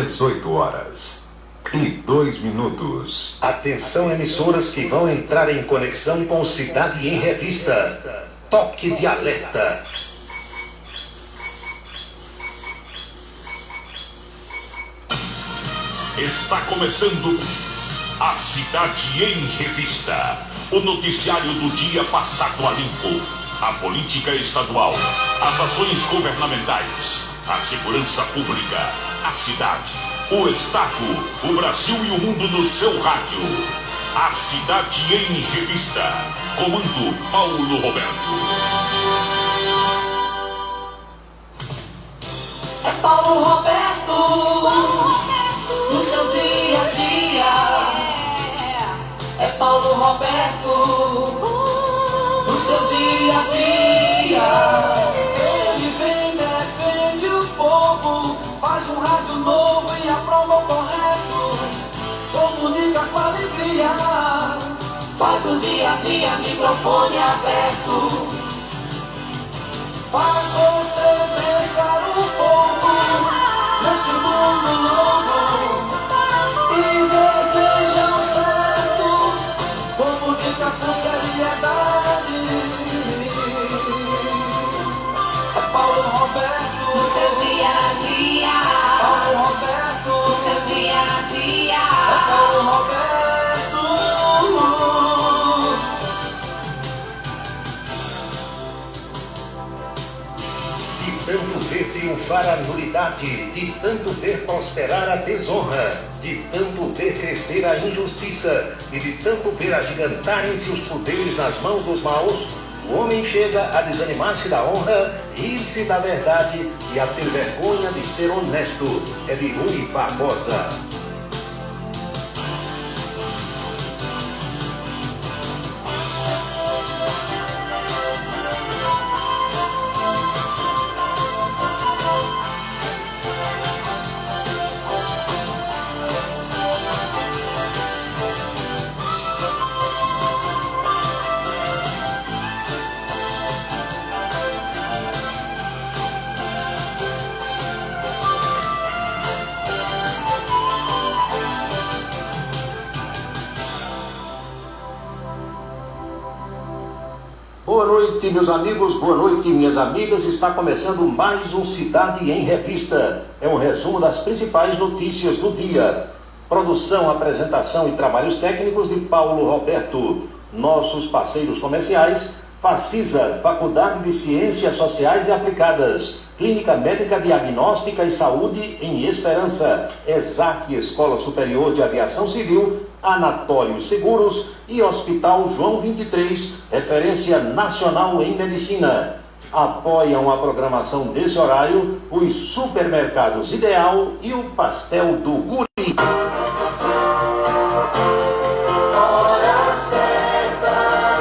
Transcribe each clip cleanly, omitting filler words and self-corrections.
18h02. Atenção, emissoras que vão entrar em conexão com Cidade em Revista. Toque de alerta. Está começando a Cidade em Revista, o noticiário do dia passado a limpo, a política estadual, as ações governamentais, a segurança pública, a cidade, o estado, o Brasil e o mundo no seu rádio. A Cidade em Revista, comando Paulo Roberto. É Paulo Roberto, no seu dia a dia. É Paulo Roberto, no seu dia a dia. Ele vem, defende o povo, faz um rádio novo e aprova o correto, comunica com alegria, faz o dia a dia, microfone aberto, faz você pensar um pouco neste mundo novo e deseja o certo, comunica com seriedade. É Paulo Roberto, no seu dia a dia. Paulo Roberto, no seu dia a dia. É Paulo Roberto. De tanto ver triunfar a nulidade, de tanto ver prosperar a desonra, de tanto ver crescer a injustiça e de tanto ver agigantarem-se os poderes nas mãos dos maus, o homem chega a desanimar-se da honra, rir-se da verdade e a ter vergonha de ser honesto. É de Rui Barbosa. Boa noite, meus amigos, boa noite, minhas amigas. Está começando mais um Cidade em Revista. É um resumo das principais notícias do dia. Produção, apresentação e trabalhos técnicos de Paulo Roberto. Nossos parceiros comerciais: Facisa, Faculdade de Ciências Sociais e Aplicadas, Clínica Médica Diagnóstica e Saúde em Esperança, ESAC, Escola Superior de Aviação Civil, Anatório Seguros e Hospital João 23, referência nacional em medicina. Apoiam a programação desse horário os supermercados Ideal e o Pastel do Guri.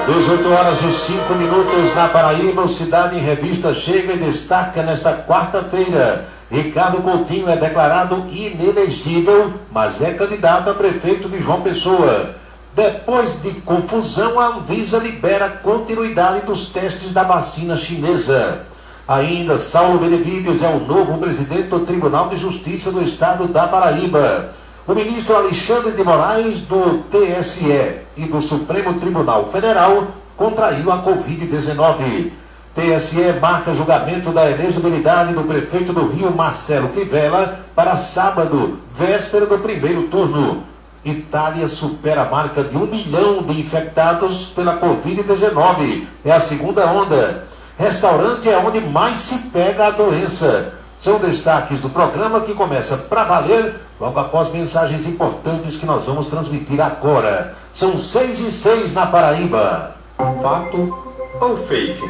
18h05 na Paraíba. O Cidade em Revista chega e destaca nesta quarta-feira: Ricardo Coutinho é declarado inelegível, mas é candidato a prefeito de João Pessoa. Depois de confusão, a Anvisa libera continuidade dos testes da vacina chinesa. Ainda, Saulo Benevides é o novo presidente do Tribunal de Justiça do Estado da Paraíba. O ministro Alexandre de Moraes, do TSE e do Supremo Tribunal Federal, contraiu a Covid-19. TSE marca julgamento da elegibilidade do prefeito do Rio, Marcelo Crivella, para sábado, véspera do primeiro turno. Itália supera a marca de 1 milhão de infectados pela Covid-19. É a segunda onda. Restaurante é onde mais se pega a doença. São destaques do programa que começa pra valer logo após mensagens importantes que nós vamos transmitir agora. São 6h06 na Paraíba. Fato ou fake?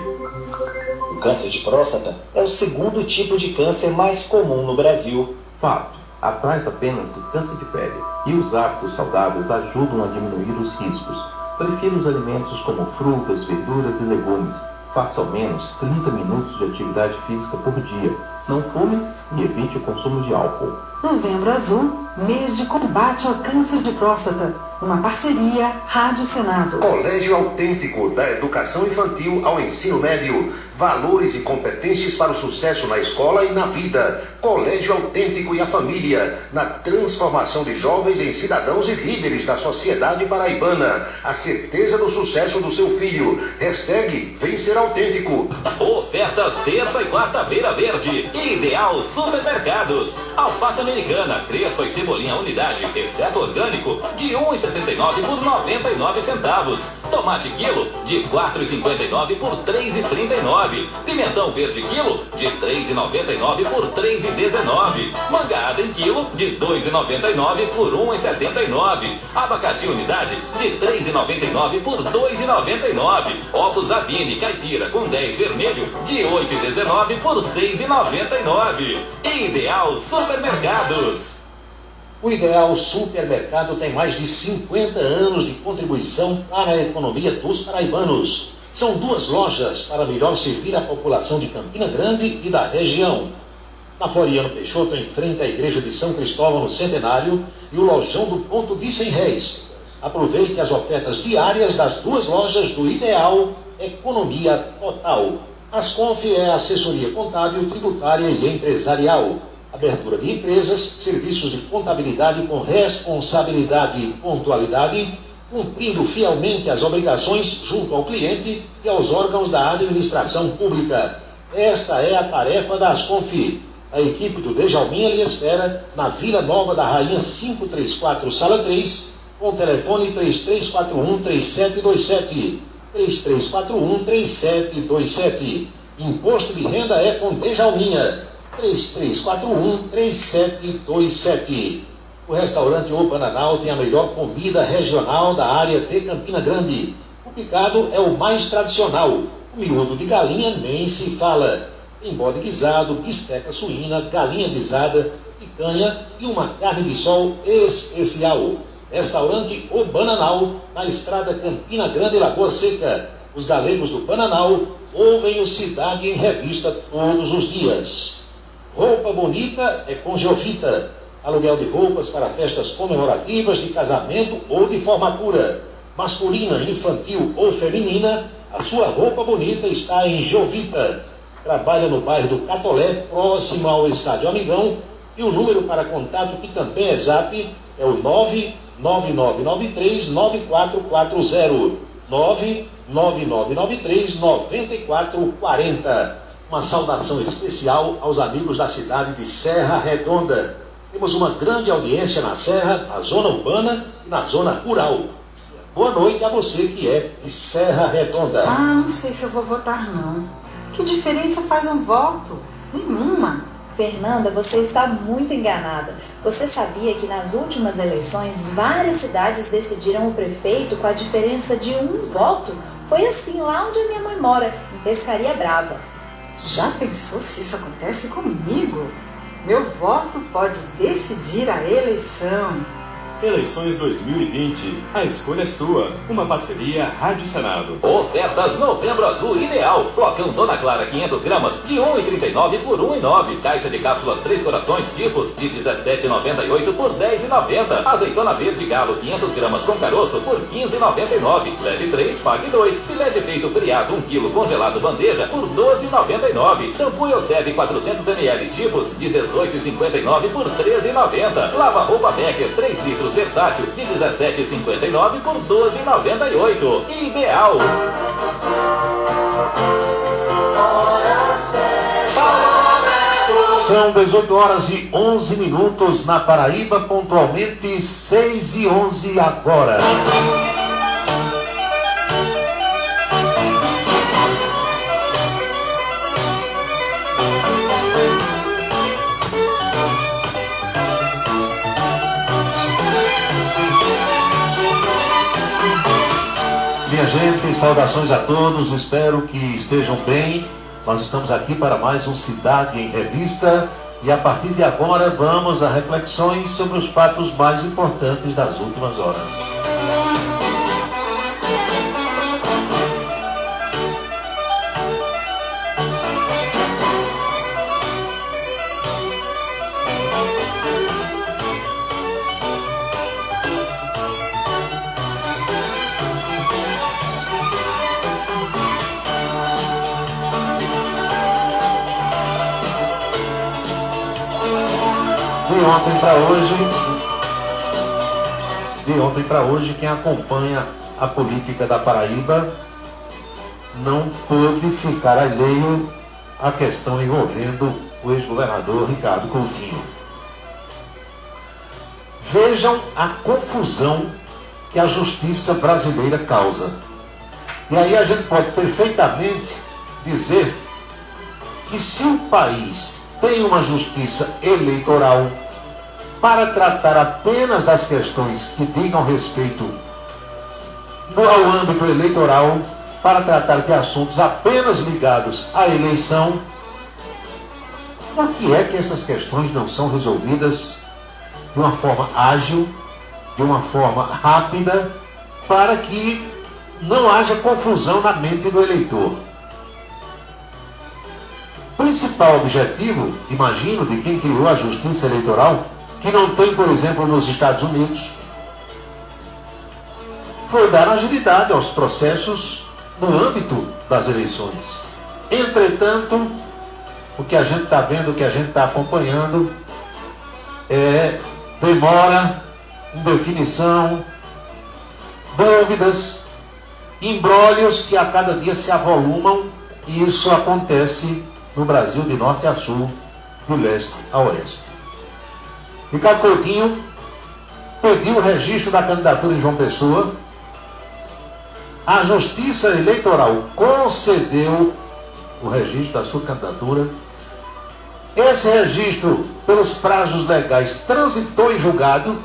O câncer de próstata é o segundo tipo de câncer mais comum no Brasil. Fato. Atrás apenas do câncer de pele. E os hábitos saudáveis ajudam a diminuir os riscos. Prefira os alimentos como frutas, verduras e legumes. Faça ao menos 30 minutos de atividade física por dia. Não fume e evite o consumo de álcool. Novembro Azul, mês de combate ao câncer de próstata. Uma parceria Rádio Senado. Colégio Autêntico, da educação infantil ao ensino médio. Valores e competências para o sucesso na escola e na vida. Colégio Autêntico e a Família, na transformação de jovens em cidadãos e líderes da sociedade paraibana. A certeza do sucesso do seu filho. Hashtag Vencer Autêntico. Ofertas terça e quarta-feira verde. Ideal Supermercados. Alface americana, crespa e cebolinha unidade, exceto orgânico, de R$ 1,69 por 99 centavos. Tomate quilo, de R$ 4,59 por R$ 3,39. Pimentão verde quilo, de R$ 3,99 por R$ 3,19. Manga em quilo, de R$ 2,99 por R$ 1,79. Abacate unidade, de R$ 3,99 por R$ 2,99. Ovos Zabine caipira com 10 vermelho, de R$ 8,19 por R$ 6,99. Ideal Supermercados. O Ideal Supermercado tem mais de 50 anos de contribuição para a economia dos paraibanos. São 2 lojas para melhor servir a população de Campina Grande e da região. Na Floriano Peixoto, em frente à Igreja de São Cristóvão no Centenário, e o Lojão do Ponto de 100 Réis. Aproveite as ofertas diárias das 2 lojas do Ideal Economia Total. Asconf é assessoria contábil, tributária e empresarial. Abertura de empresas, serviços de contabilidade com responsabilidade e pontualidade, cumprindo fielmente as obrigações junto ao cliente e aos órgãos da administração pública. Esta é a tarefa da Asconf. A equipe do Dejalminha lhe espera na Vila Nova da Rainha 534, Sala 3, com o telefone 3341-3727. 3341-3727. Imposto de renda é com Dejalminha. 3341-3727. O restaurante O Bananal tem a melhor comida regional da área de Campina Grande. O picado é o mais tradicional. O miúdo de galinha nem se fala. Tem bode guisado, bisteca suína, galinha guisada, picanha e uma carne de sol especial. Restaurante O Bananal, na estrada Campina Grande, Lagoa Seca. Os galegos do Bananal ouvem o Cidade em Revista todos os dias. Roupa bonita é com Geofita. Aluguel de roupas para festas comemorativas de casamento ou de formatura. Masculina, infantil ou feminina, a sua roupa bonita está em Geofita. Trabalha no bairro do Catolé, próximo ao Estádio Amigão. E o número para contato, que também é Zap, é o 99993-9440. 99993-9440. Uma saudação especial aos amigos da cidade de Serra Redonda. Temos uma grande audiência na Serra, na zona urbana e na zona rural. Boa noite a você que é de Serra Redonda. Não sei se eu vou votar não. Que diferença faz um voto? Nenhuma. Fernanda, você está muito enganada. Você sabia que nas últimas eleições várias cidades decidiram o prefeito com a diferença de um voto? Foi assim lá onde a minha mãe mora, em Pescaria Brava. Já pensou se isso acontece comigo? Meu voto pode decidir a eleição. Eleições 2020. A escolha é sua. Uma parceria Rádio Senado. Ofertas Novembro Azul Ideal. Flocão Dona Clara 500 gramas de R$ 1,39 por R$ 1,09. Caixa de cápsulas 3 corações tipos de R$ 17,98 por R$ 10,90. Azeitona verde galo 500 gramas com caroço por R$ 15,99. Leve 3, pague 2. Filé de peito friado 1 kg congelado bandeja por R$ 12,99. Shampoo Euseb 400 ml tipos de R$ 18,59 por R$ 13,90. Lava roupa Becker 3 litros versátil de R$ 17,59 por R$ 12,98. Ideal. São 18h11 na Paraíba, pontualmente 6h11 agora. Minha gente, saudações a todos, espero que estejam bem. Nós estamos aqui para mais um Cidade em Revista e a partir de agora vamos a reflexões sobre os fatos mais importantes das últimas horas. De ontem para hoje, quem acompanha a política da Paraíba não pôde ficar alheio à questão envolvendo o ex-governador Ricardo Coutinho. Vejam a confusão que a justiça brasileira causa. E aí a gente pode perfeitamente dizer que se o país tem uma justiça eleitoral para tratar apenas das questões que digam respeito ao âmbito eleitoral, para tratar de assuntos apenas ligados à eleição, por que é que essas questões não são resolvidas de uma forma ágil, de uma forma rápida, para que não haja confusão na mente do eleitor? O principal objetivo, imagino, de quem criou a justiça eleitoral, que não tem, por exemplo, nos Estados Unidos, foi dar agilidade aos processos no âmbito das eleições. Entretanto, o que a gente está vendo, o que a gente está acompanhando, é demora, indefinição, dúvidas, imbróglios que a cada dia se avolumam, e isso acontece no Brasil de norte a sul, de leste a oeste. Ricardo Coutinho pediu o registro da candidatura em João Pessoa. A Justiça Eleitoral concedeu o registro da sua candidatura. Esse registro, pelos prazos legais, transitou em julgado.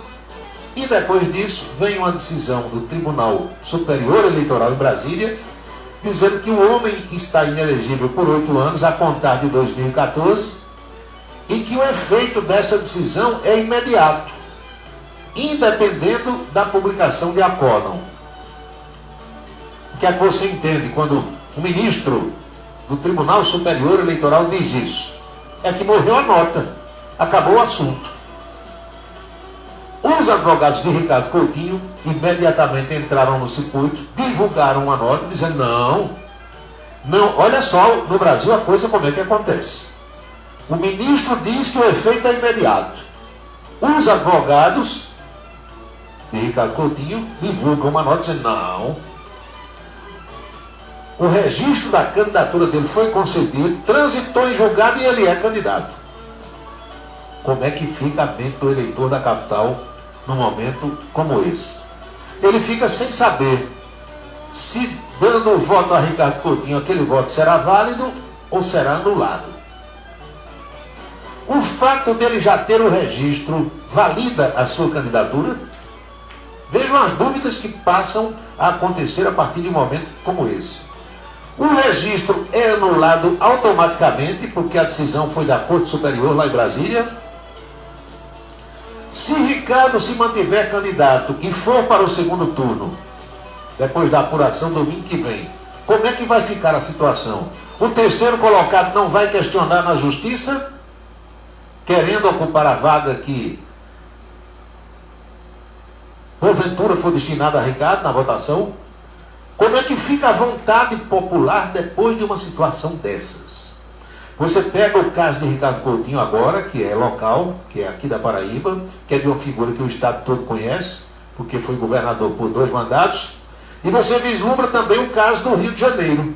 E depois disso, vem uma decisão do Tribunal Superior Eleitoral em Brasília, dizendo que o homem está inelegível por 8 anos, a contar de 2014, e que o efeito dessa decisão é imediato, independendo da publicação de acórdão. O que é que você entende quando o ministro do Tribunal Superior Eleitoral diz isso? É que morreu a nota, acabou o assunto. Os advogados de Ricardo Coutinho imediatamente entraram no circuito, divulgaram uma nota dizendo não, olha só, no Brasil a coisa como é que acontece. O ministro diz que o efeito é imediato. Os advogados de Ricardo Coutinho divulgam uma nota dizendo não, o registro da candidatura dele foi concedido, transitou em julgado e ele é candidato. Como é que fica a mente do eleitor da capital num momento como esse? Ele fica sem saber se, dando o voto a Ricardo Coutinho, aquele voto será válido ou será anulado. O fato dele já ter o registro valida a sua candidatura? Vejam as dúvidas que passam a acontecer a partir de um momento como esse. O registro é anulado automaticamente, porque a decisão foi da Corte Superior lá em Brasília. Se Ricardo se mantiver candidato e for para o segundo turno, depois da apuração domingo que vem, como é que vai ficar a situação? O terceiro colocado não vai questionar na justiça, querendo ocupar a vaga que porventura foi destinada a Ricardo na votação? Como é que fica a vontade popular depois de uma situação dessas? Você pega o caso de Ricardo Coutinho agora, que é local, que é aqui da Paraíba, que é de uma figura que o Estado todo conhece, porque foi governador por 2 mandatos, e você vislumbra também o caso do Rio de Janeiro,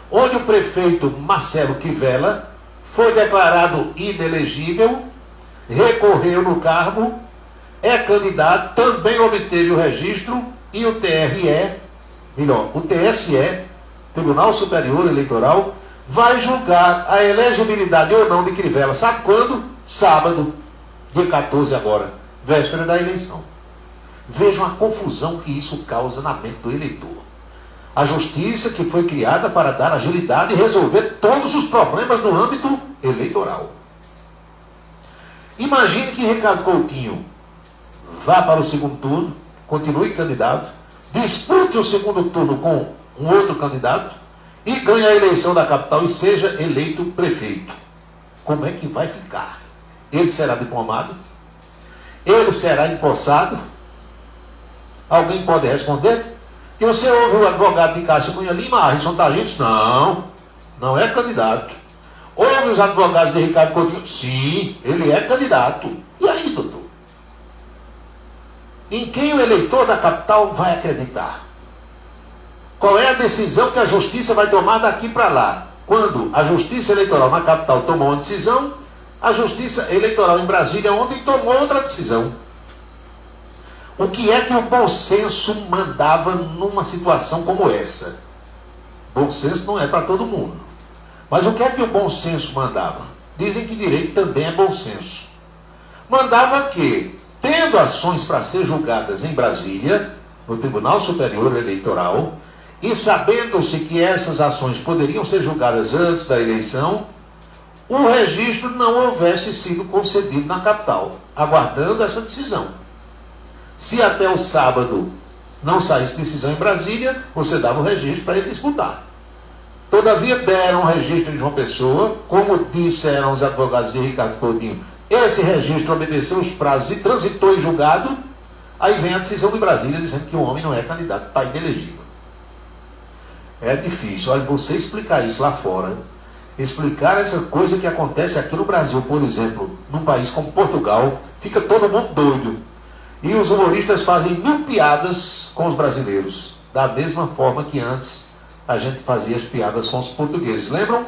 onde o prefeito Marcelo Quivela foi declarado inelegível, recorreu no cargo, é candidato, também obteve o registro, e o TSE, Tribunal Superior Eleitoral, vai julgar a elegibilidade ou não de Quivela. Sabe quando? Sábado, dia 14 agora, véspera da eleição. Vejam a confusão que isso causa na mente do eleitor. A justiça que foi criada para dar agilidade e resolver todos os problemas no âmbito eleitoral. Imagine que Ricardo Coutinho vá para o segundo turno, continue candidato, dispute o segundo turno com um outro candidato e ganhe a eleição da capital e seja eleito prefeito. Como é que vai ficar? Ele será diplomado? Ele será empossado? Alguém pode responder? Que você ouve o advogado de Cássio Cunha Lima, Harrison Tagentes? Não é candidato. Houve os advogados de Ricardo Coutinho? Sim, ele é candidato. E aí, doutor? Em quem o eleitor da capital vai acreditar? Qual é a decisão que a justiça vai tomar daqui para lá? Quando a justiça eleitoral na capital tomou uma decisão, a justiça eleitoral em Brasília ontem tomou outra decisão. O que é que o bom senso mandava numa situação como essa? Bom senso não é para todo mundo. Mas o que é que o bom senso mandava? Dizem que direito também é bom senso. Mandava que, tendo ações para ser julgadas em Brasília, no Tribunal Superior Eleitoral, e sabendo-se que essas ações poderiam ser julgadas antes da eleição, o registro não houvesse sido concedido na capital, aguardando essa decisão. Se até o sábado não saísse decisão em Brasília, você dava o registro para ele disputar. Todavia deram o registro de João Pessoa, como disseram os advogados de Ricardo Coutinho, esse registro obedeceu os prazos e transitou em julgado, aí vem a decisão de Brasília dizendo que o homem não é candidato para inelegível. É difícil, olha, você explicar isso lá fora, explicar essa coisa que acontece aqui no Brasil, por exemplo, num país como Portugal, fica todo mundo doido. E os humoristas fazem 1000 piadas com os brasileiros, da mesma forma que antes a gente fazia as piadas com os portugueses. Lembram?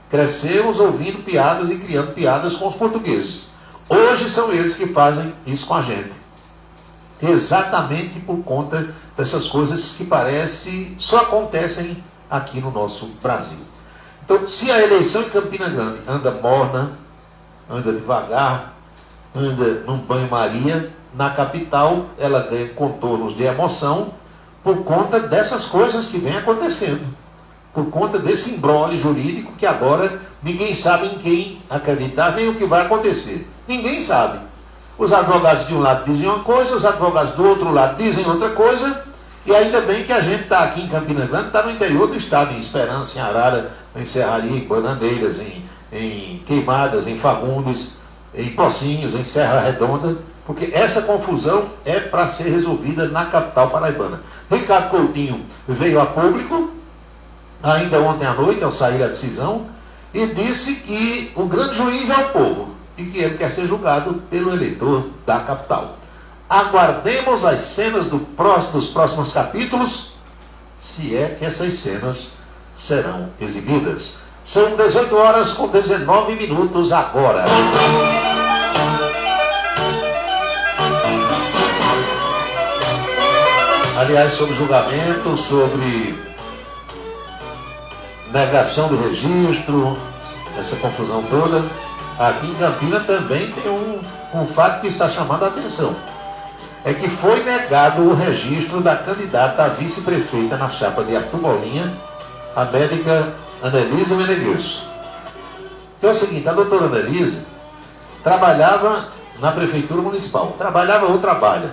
Crescemos ouvindo piadas e criando piadas com os portugueses. Hoje são eles que fazem isso com a gente. Exatamente por conta dessas coisas que parece só acontecem aqui no nosso Brasil. Então, se a eleição em Campina Grande anda morna, anda devagar, anda num banho-maria, na capital ela ganha contornos de emoção por conta dessas coisas que vem acontecendo, por conta desse imbróglio jurídico que agora ninguém sabe em quem acreditar, nem o que vai acontecer. Ninguém sabe. Os advogados de um lado dizem uma coisa, os advogados do outro lado dizem outra coisa, e ainda bem que a gente está aqui em Campina Grande, está no interior do estado, em Esperança, em Arara, em Serraria, em Bananeiras, em Queimadas, em Fagundes, em Pocinhos, em Serra Redonda, porque essa confusão é para ser resolvida na capital paraibana. Ricardo Coutinho veio a público, ainda ontem à noite, ao sair a decisão, e disse que o grande juiz é o povo, e que ele quer ser julgado pelo eleitor da capital. Aguardemos as cenas dos próximos capítulos, se é que essas cenas serão exibidas. São 18 horas com 19 minutos agora. Aliás, sobre julgamento, sobre negação do registro, essa confusão toda, aqui em Campina também tem um fato que está chamando a atenção. É que foi negado o registro da candidata a vice-prefeita na chapa de Arthur Bolinha, a médica Annelise Meneghels. Que é o seguinte, a doutora Annelise trabalhava na prefeitura municipal, trabalhava ou trabalha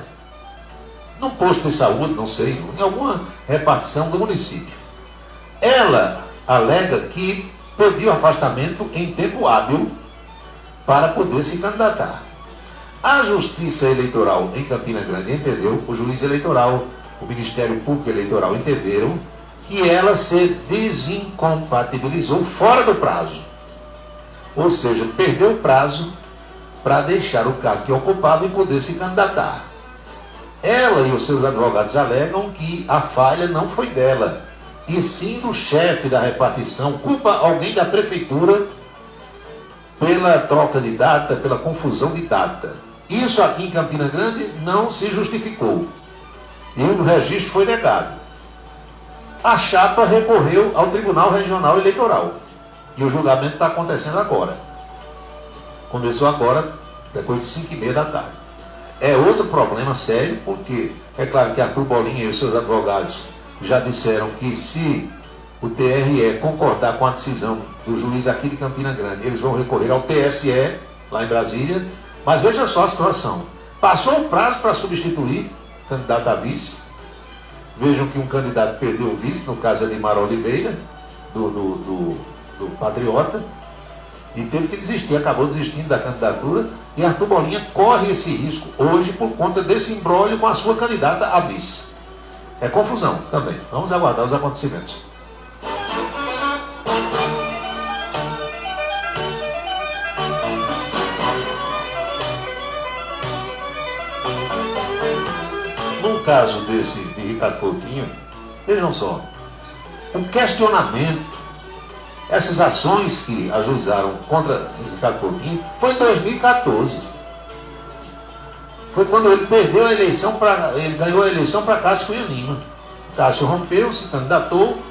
num posto de saúde, não sei, em alguma repartição do município. Ela alega que pediu afastamento em tempo hábil para poder se candidatar. A Justiça Eleitoral em Campina Grande entendeu, o juiz eleitoral, o Ministério Público Eleitoral entenderam que ela se desincompatibilizou fora do prazo. Ou seja, perdeu o prazo para deixar o cargo que ocupava e poder se candidatar. Ela e os seus advogados alegam que a falha não foi dela, e sim do chefe da repartição, culpa alguém da prefeitura pela troca de data, pela confusão de data. Isso aqui em Campina Grande não se justificou. E o registro foi negado. A chapa recorreu ao Tribunal Regional Eleitoral. E o julgamento está acontecendo agora. Começou agora, depois de 5h30 da tarde. É outro problema sério, porque é claro que Arthur Bolinha e os seus advogados já disseram que se o TRE concordar com a decisão do juiz aqui de Campina Grande, eles vão recorrer ao TSE, lá em Brasília. Mas veja só a situação. Passou o prazo para substituir candidato a vice. Vejam que um candidato perdeu o vice, no caso é Edmar Oliveira, do Patriota, e teve que desistir, acabou desistindo da candidatura, e Arthur Bolinha corre esse risco hoje por conta desse imbróglio com a sua candidata a vice. É confusão também. Vamos aguardar os acontecimentos. caso desse de Ricardo Coutinho, vejam só, o questionamento, essas ações que ajuizaram contra Ricardo Coutinho, foi em 2014. Foi quando ele perdeu a eleição ele ganhou a eleição para Cássio Cunha Lima. Cássio rompeu, se candidatou,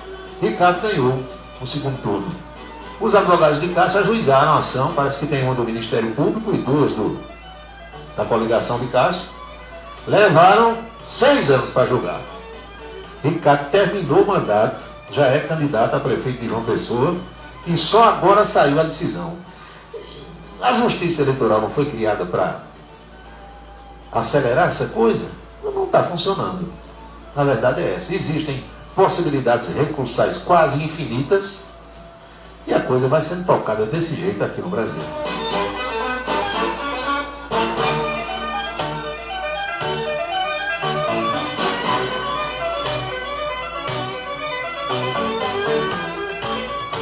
Ricardo ganhou o segundo turno. Os advogados de Cássio ajuizaram a ação, parece que tem uma do Ministério Público e duas da coligação de Cássio. Levaram 6 anos para julgar. Ricardo terminou o mandato, já é candidato a prefeito de João Pessoa e só agora saiu a decisão. A justiça eleitoral não foi criada para acelerar essa coisa? Não está funcionando. Na verdade é essa. Existem possibilidades recursais quase infinitas e a coisa vai sendo tocada desse jeito aqui no Brasil.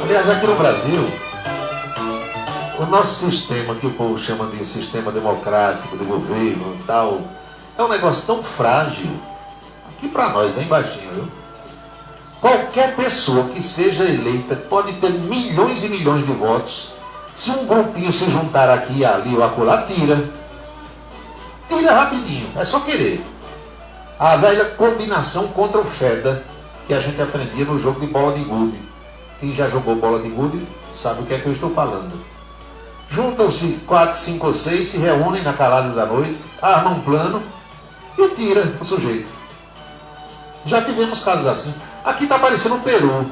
Aliás, aqui no Brasil, o nosso sistema, que o povo chama de sistema democrático, de governo e tal, é um negócio tão frágil, aqui para nós, bem baixinho, viu? Qualquer pessoa que seja eleita pode ter milhões e milhões de votos. Se um grupinho se juntar aqui, ali ou acolá, tira. Tira rapidinho, é só querer. A velha combinação contra o FEDA, que a gente aprendia no jogo de bola de gude. Quem já jogou bola de gude sabe o que é que eu estou falando. Juntam-se 4, 5 ou 6, se reúnem na calada da noite, armam um plano e tira o sujeito. Já tivemos casos assim. Aqui está parecendo o Peru.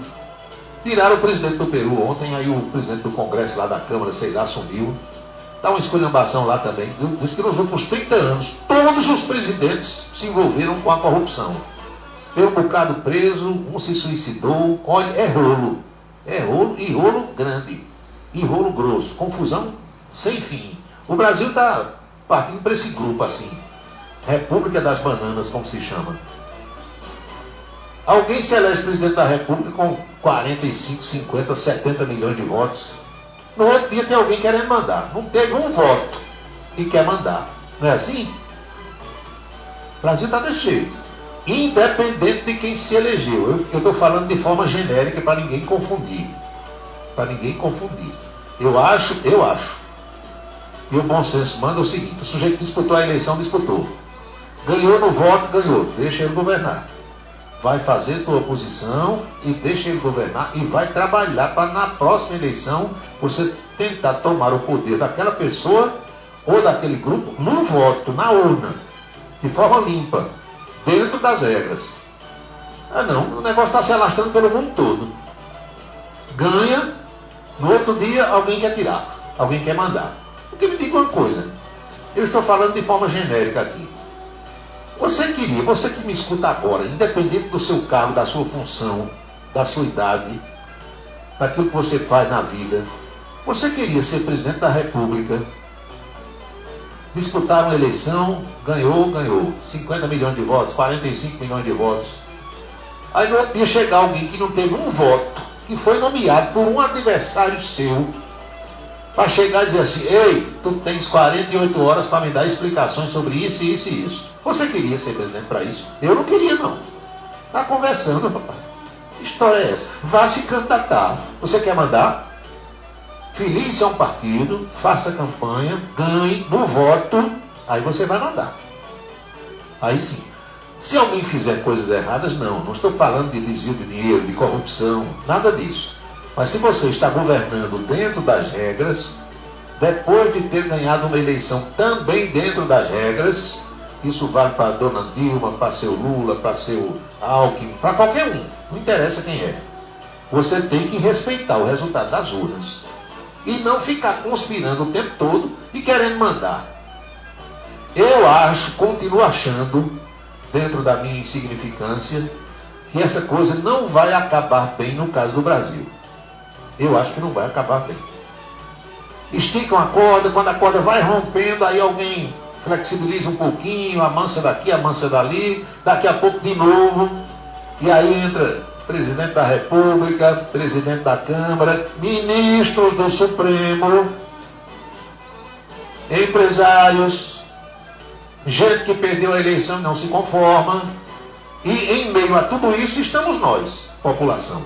Tiraram o presidente do Peru ontem, aí o presidente do Congresso lá da Câmara, sei lá, sumiu. Dá uma esculhambação lá também. Diz que nos últimos 30 anos, todos os presidentes se envolveram com a corrupção. Tem um bocado preso, um se suicidou. Olha, é rolo. É rolo e rolo grande. E rolo grosso. Confusão sem fim. O Brasil está partindo para esse grupo assim. República das Bananas, como se chama. Alguém se elege presidente da República com 45, 50, 70 milhões de votos. No outro dia tem alguém querendo mandar. Não teve um voto e quer mandar. Não é assim? O Brasil está desse jeito. Independente de quem se elegeu. Eu estou falando de forma genérica para ninguém confundir. Para ninguém confundir. Eu acho. E o bom senso manda o seguinte: o sujeito disputou a eleição, disputou. Ganhou no voto, ganhou. Deixa ele governar. Vai fazer tua oposição e deixa ele governar e vai trabalhar para na próxima eleição você tentar tomar o poder daquela pessoa ou daquele grupo no voto, na urna, de forma limpa, dentro das regras. Ah não, o negócio está se alastrando pelo mundo todo. Ganha, no outro dia alguém quer tirar, alguém quer mandar. Porque me diga uma coisa, eu estou falando de forma genérica aqui. Você que me escuta agora, independente do seu cargo, da sua função, da sua idade, daquilo que você faz na vida, você queria ser presidente da República, disputar uma eleição, ganhou, 50 milhões de votos, 45 milhões de votos. Aí no outro dia chegar alguém que não teve um voto, que foi nomeado por um adversário seu, para chegar e dizer assim: ei, tu tens 48 horas para me dar explicações sobre isso, isso e isso. Você queria ser presidente para isso? Eu não queria, não. Está conversando, rapaz. Que história é essa? Vá se candidatar. Você quer mandar? Filie-se a um partido, faça campanha, ganhe no voto, aí você vai mandar. Aí sim. Se alguém fizer coisas erradas, não estou falando de desvio de dinheiro, de corrupção, nada disso. Mas se você está governando dentro das regras, depois de ter ganhado uma eleição também dentro das regras, isso vale para a dona Dilma, para seu Lula, para seu Alckmin, para qualquer um, não interessa quem é. Você tem que respeitar o resultado das urnas e não ficar conspirando o tempo todo e querendo mandar. Eu continuo achando, dentro da minha insignificância, que essa coisa não vai acabar bem no caso do Brasil. Eu acho que não vai acabar bem. Esticam a corda, quando a corda vai rompendo, aí alguém flexibiliza um pouquinho, amansa daqui, amansa dali, daqui a pouco de novo, e aí entra presidente da República, presidente da Câmara, ministros do Supremo, empresários, gente que perdeu a eleição e não se conforma. E em meio a tudo isso estamos nós, população.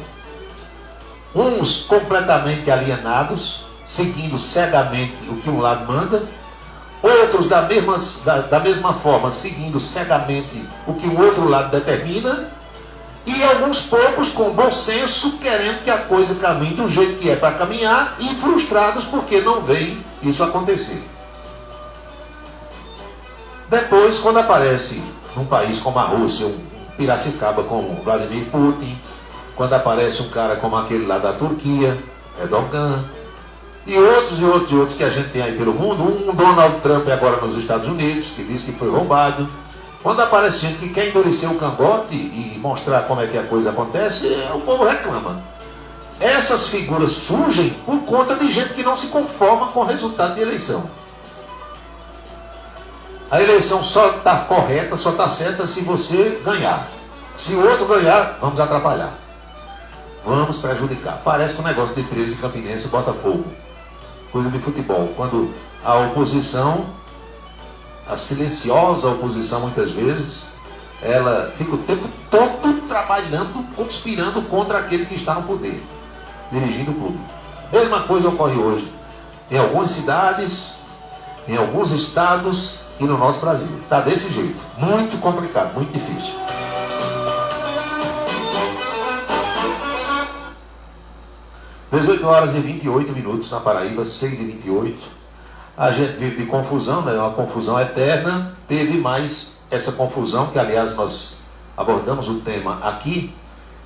Uns completamente alienados, seguindo cegamente o que um lado manda, outros da mesma forma, seguindo cegamente o que o outro lado determina, e alguns poucos com bom senso, querendo que a coisa caminhe do jeito que é para caminhar, e frustrados porque não veem isso acontecer. Depois, quando aparece num país como a Rússia, um Piracicaba como Vladimir Putin, quando aparece um cara como aquele lá da Turquia, Erdogan, e outros que a gente tem aí pelo mundo, um Donald Trump agora nos Estados Unidos, que diz que foi roubado. Quando aparece gente que quer endurecer o cangote e mostrar como é que a coisa acontece, o povo reclama. Essas figuras surgem por conta de gente que não se conforma com o resultado de eleição. A eleição só está correta, só está certa se você ganhar. Se o outro ganhar, vamos atrapalhar. Vamos prejudicar. Parece que o negócio de 13 Campinense e Botafogo. Coisa de futebol. Quando a oposição, a silenciosa oposição muitas vezes, ela fica o tempo todo trabalhando, conspirando contra aquele que está no poder, dirigindo o clube. Mesma coisa ocorre hoje em algumas cidades, em alguns estados e no nosso Brasil. Está desse jeito. Muito complicado, muito difícil. Às 18h28 na Paraíba, 6h28. A gente vive de confusão, né? Uma confusão eterna. Teve mais essa confusão, que aliás nós abordamos o tema aqui,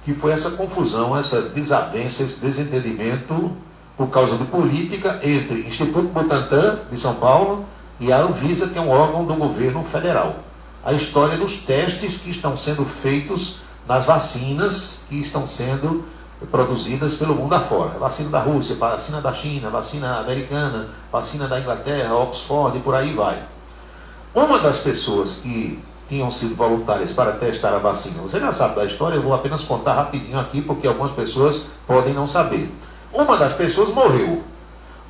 que foi essa confusão, essa desavença, esse desentendimento por causa de política entre Instituto Butantan de São Paulo e a Anvisa, que é um órgão do governo federal. A história dos testes que estão sendo feitos nas vacinas que estão sendo produzidas pelo mundo afora. Vacina da Rússia, vacina da China, vacina americana, vacina da Inglaterra, Oxford e por aí vai. Uma das pessoas que tinham sido voluntárias para testar a vacina, você já sabe da história, eu vou apenas contar rapidinho aqui, porque algumas pessoas podem não saber. Uma das pessoas morreu.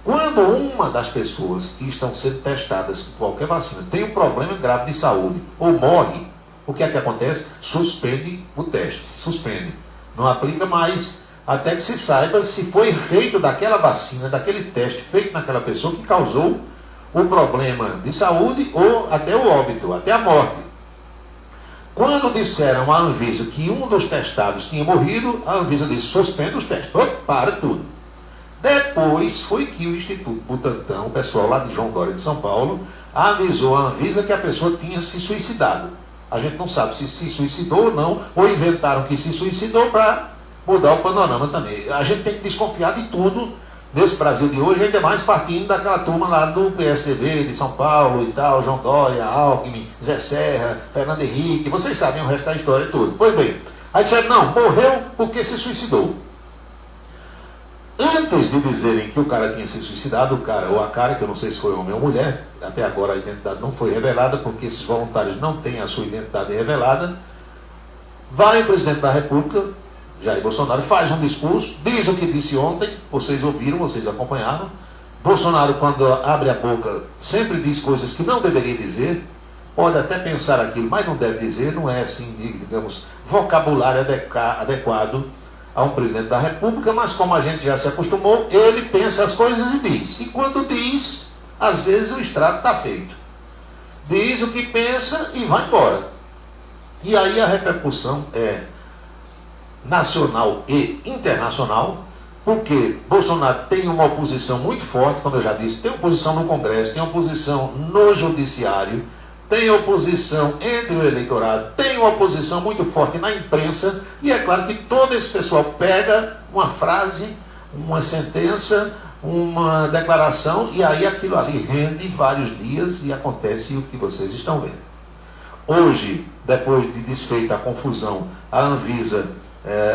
Quando uma das pessoas que estão sendo testadas com qualquer vacina tem um problema grave de saúde ou morre, o que é que acontece? Suspende o teste, suspende. Não aplica mais, até que se saiba se foi efeito daquela vacina, daquele teste feito naquela pessoa que causou o problema de saúde ou até o óbito, até a morte. Quando disseram à Anvisa que um dos testados tinha morrido, a Anvisa disse: suspenda os testes. Para tudo. Depois foi que o Instituto Butantan, o pessoal lá de João Dória de São Paulo, avisou a Anvisa que a pessoa tinha se suicidado. A gente não sabe se se suicidou ou não, ou inventaram que se suicidou para mudar o panorama também. A gente tem que desconfiar de tudo nesse Brasil de hoje, ainda mais partindo daquela turma lá do PSDB de São Paulo e tal, João Dória, Alckmin, Zé Serra, Fernando Henrique, vocês sabem o resto da história toda. Pois bem, aí disseram: não, morreu porque se suicidou. Antes de dizerem que o cara tinha se suicidado, o cara ou a cara, que eu não sei se foi homem ou mulher, até agora a identidade não foi revelada, porque esses voluntários não têm a sua identidade revelada, vai o presidente da República, Jair Bolsonaro, faz um discurso, diz o que disse ontem, vocês ouviram, vocês acompanharam. Bolsonaro, quando abre a boca, sempre diz coisas que não deveria dizer, pode até pensar aquilo, mas não deve dizer, não é assim, digamos, vocabulário adequado a um presidente da República, mas como a gente já se acostumou, ele pensa as coisas e diz. E quando diz, às vezes o estrago está feito. Diz o que pensa e vai embora. E aí a repercussão é nacional e internacional, porque Bolsonaro tem uma oposição muito forte, como eu já disse, tem oposição no Congresso, tem oposição no Judiciário, tem oposição entre o eleitorado, tem uma oposição muito forte na imprensa, e é claro que todo esse pessoal pega uma frase, uma sentença, uma declaração, e aí aquilo ali rende vários dias e acontece o que vocês estão vendo. Hoje, depois de desfeita a confusão, a Anvisa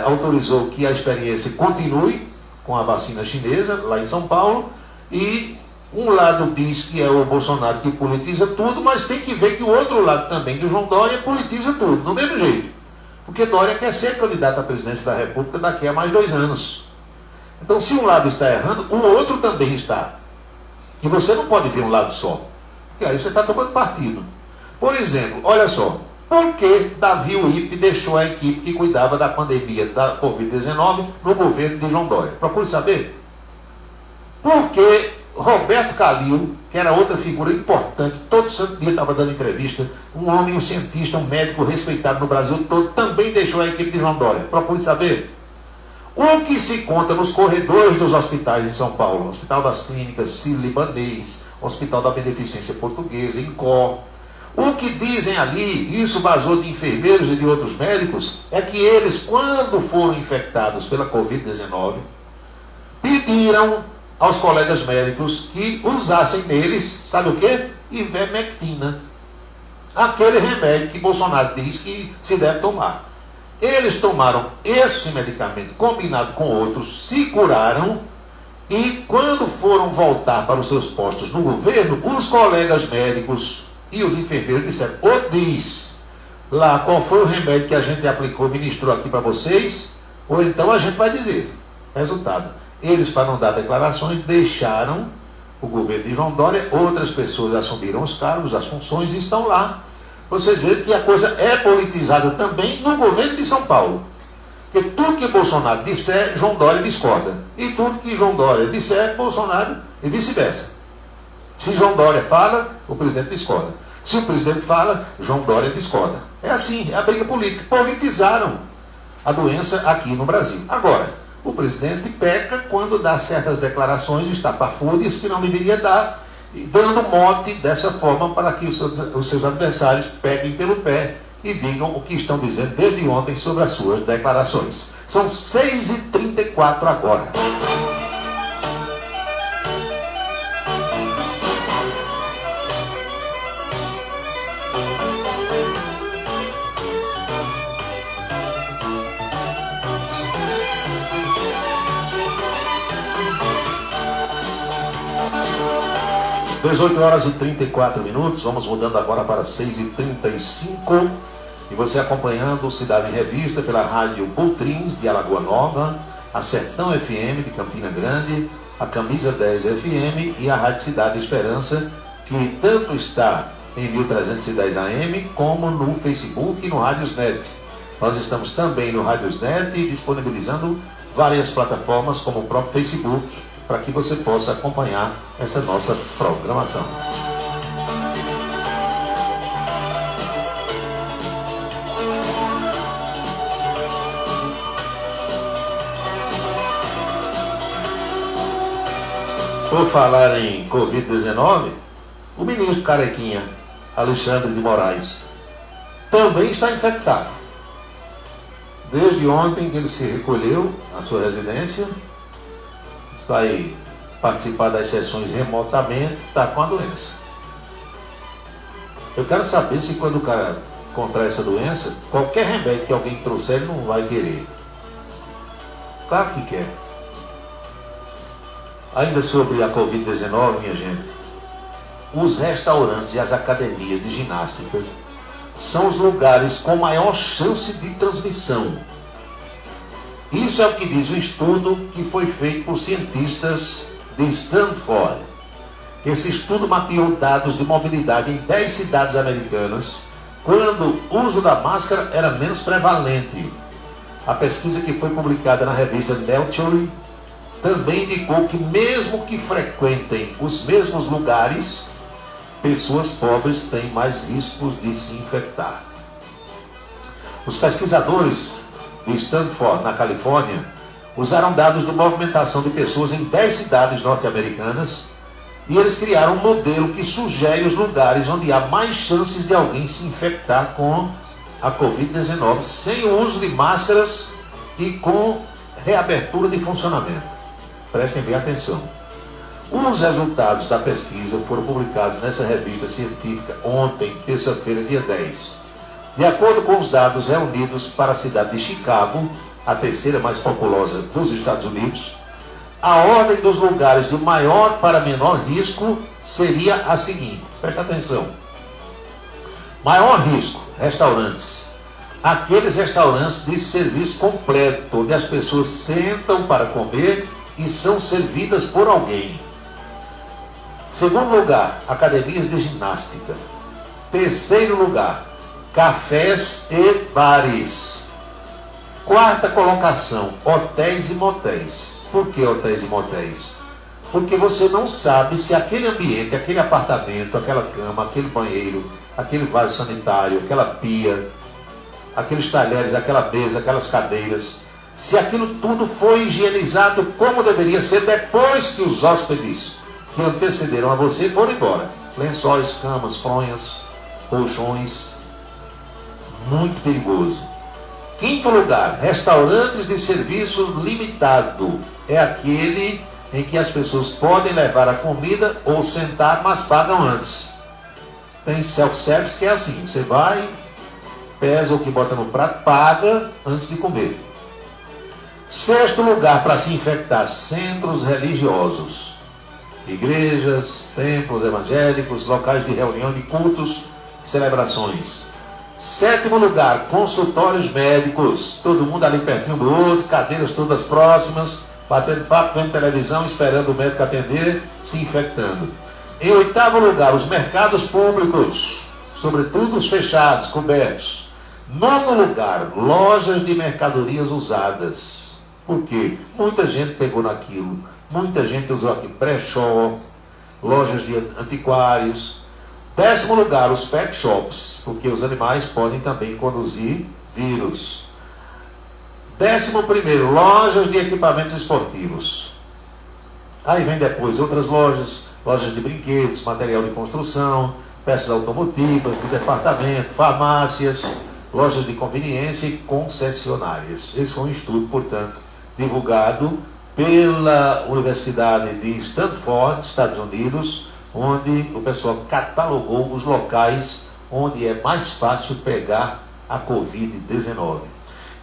autorizou que a experiência continue com a vacina chinesa, lá em São Paulo, e um lado diz que é o Bolsonaro que politiza tudo, mas tem que ver que o outro lado também, que o João Dória, politiza tudo, do mesmo jeito. Porque Dória quer ser candidato à presidência da República daqui a mais 2 anos. Então, se um lado está errando, o outro também está. E você não pode ver um lado só, porque aí você está tomando partido. Por exemplo, olha só, por que Davi Uípe deixou a equipe que cuidava da pandemia da Covid-19 no governo de João Dória? Procure saber. Porque Roberto Calil, que era outra figura importante, todo santo dia estava dando entrevista, um homem, um cientista, um médico respeitado no Brasil todo, também deixou a equipe de João Dória. Procure saber. O que se conta nos corredores dos hospitais em São Paulo, Hospital das Clínicas, Sírio-Libanês, Hospital da Beneficência Portuguesa, INCOR, o que dizem ali, isso vazou de enfermeiros e de outros médicos, é que eles, quando foram infectados pela Covid-19, pediram aos colegas médicos que usassem neles, sabe o quê? Ivermectina. Aquele remédio que Bolsonaro diz que se deve tomar. Eles tomaram esse medicamento combinado com outros, se curaram e quando foram voltar para os seus postos no governo, os colegas médicos e os enfermeiros disseram, diz lá qual foi o remédio que a gente aplicou, ministrou aqui para vocês, ou então a gente vai dizer. Resultado, eles, para não dar declarações, deixaram o governo de João Dória, outras pessoas assumiram os cargos, as funções e estão lá. Vocês veem que a coisa é politizada também no governo de São Paulo. Porque tudo que Bolsonaro disser, João Dória discorda. E tudo que João Dória disser, Bolsonaro e vice-versa. Se João Dória fala, o presidente discorda. Se o presidente fala, João Dória discorda. É assim, é a briga política. Politizaram a doença aqui no Brasil. Agora, o presidente peca quando dá certas declarações estapafúrdias que não deveria dar, dando mote dessa forma para que os seus adversários peguem pelo pé e digam o que estão dizendo desde ontem sobre as suas declarações. São 6h34 agora. Às 18h34, vamos mudando agora para 6h35, e você acompanhando o Cidade em Revista pela Rádio Butrins de Alagoa Nova, a Sertão FM de Campina Grande, a Camisa 10 FM e a Rádio Cidade Esperança, que tanto está em 1310 AM como no Facebook e no Radiosnet. Nós estamos também no Radiosnet disponibilizando várias plataformas como o próprio Facebook, para que você possa acompanhar essa nossa programação. Por falar em Covid-19, o ministro carequinha, Alexandre de Moraes, também está infectado. Desde ontem que ele se recolheu à sua residência, vai participar das sessões remotamente, está com a doença. Eu quero saber se quando o cara contrai essa doença, qualquer remédio que alguém trouxer, ele não vai querer. Claro que quer. Ainda sobre a Covid-19, minha gente, os restaurantes e as academias de ginástica são os lugares com maior chance de transmissão. Isso é o que diz o estudo que foi feito por cientistas de Stanford. Esse estudo mapeou dados de mobilidade em 10 cidades americanas, quando o uso da máscara era menos prevalente. A pesquisa, que foi publicada na revista Nature, também indicou que mesmo que frequentem os mesmos lugares, pessoas pobres têm mais riscos de se infectar. Os pesquisadores de Stanford, na Califórnia, usaram dados de movimentação de pessoas em 10 cidades norte-americanas e eles criaram um modelo que sugere os lugares onde há mais chances de alguém se infectar com a Covid-19 sem o uso de máscaras e com reabertura de funcionamento. Prestem bem atenção. Os resultados da pesquisa foram publicados nessa revista científica ontem, terça-feira, dia 10. De acordo com os dados reunidos para a cidade de Chicago, a terceira mais populosa dos Estados Unidos, a ordem dos lugares de maior para menor risco seria a seguinte. Presta atenção. Maior risco, restaurantes. Aqueles restaurantes de serviço completo, onde as pessoas sentam para comer e são servidas por alguém. Segundo lugar, academias de ginástica. Terceiro lugar, cafés e bares. Quarta colocação, hotéis e motéis. Por que hotéis e motéis? Porque você não sabe se aquele ambiente, aquele apartamento, aquela cama, aquele banheiro, aquele vaso sanitário, aquela pia, aqueles talheres, aquela mesa, aquelas cadeiras, se aquilo tudo foi higienizado como deveria ser depois que os hóspedes que antecederam a você foram embora. Lençóis, camas, fronhas, colchões. Muito perigoso. Quinto lugar, restaurantes de serviço limitado. É aquele em que as pessoas podem levar a comida ou sentar, mas pagam antes. Tem self-service que é assim, você vai, pesa o que bota no prato, paga antes de comer. Sexto lugar para se infectar, centros religiosos. Igrejas, templos evangélicos, locais de reunião de cultos, celebrações. Sétimo lugar, consultórios médicos. Todo mundo ali pertinho do outro, cadeiras todas próximas, batendo papo, vendo televisão, esperando o médico atender, se infectando. Em oitavo lugar, os mercados públicos, sobretudo os fechados, cobertos. Nono lugar, lojas de mercadorias usadas. Por quê? Muita gente pegou naquilo. Muita gente usou aqui brechó, lojas de antiquários. Décimo lugar, os pet shops, porque os animais podem também conduzir vírus. 11º, lojas de equipamentos esportivos. Aí vem depois outras lojas, lojas de brinquedos, material de construção, peças automotivas, de departamento, farmácias, lojas de conveniência e concessionárias. Esse foi um estudo, portanto, divulgado pela Universidade de Stanford, Estados Unidos, onde o pessoal catalogou os locais onde é mais fácil pegar a Covid-19.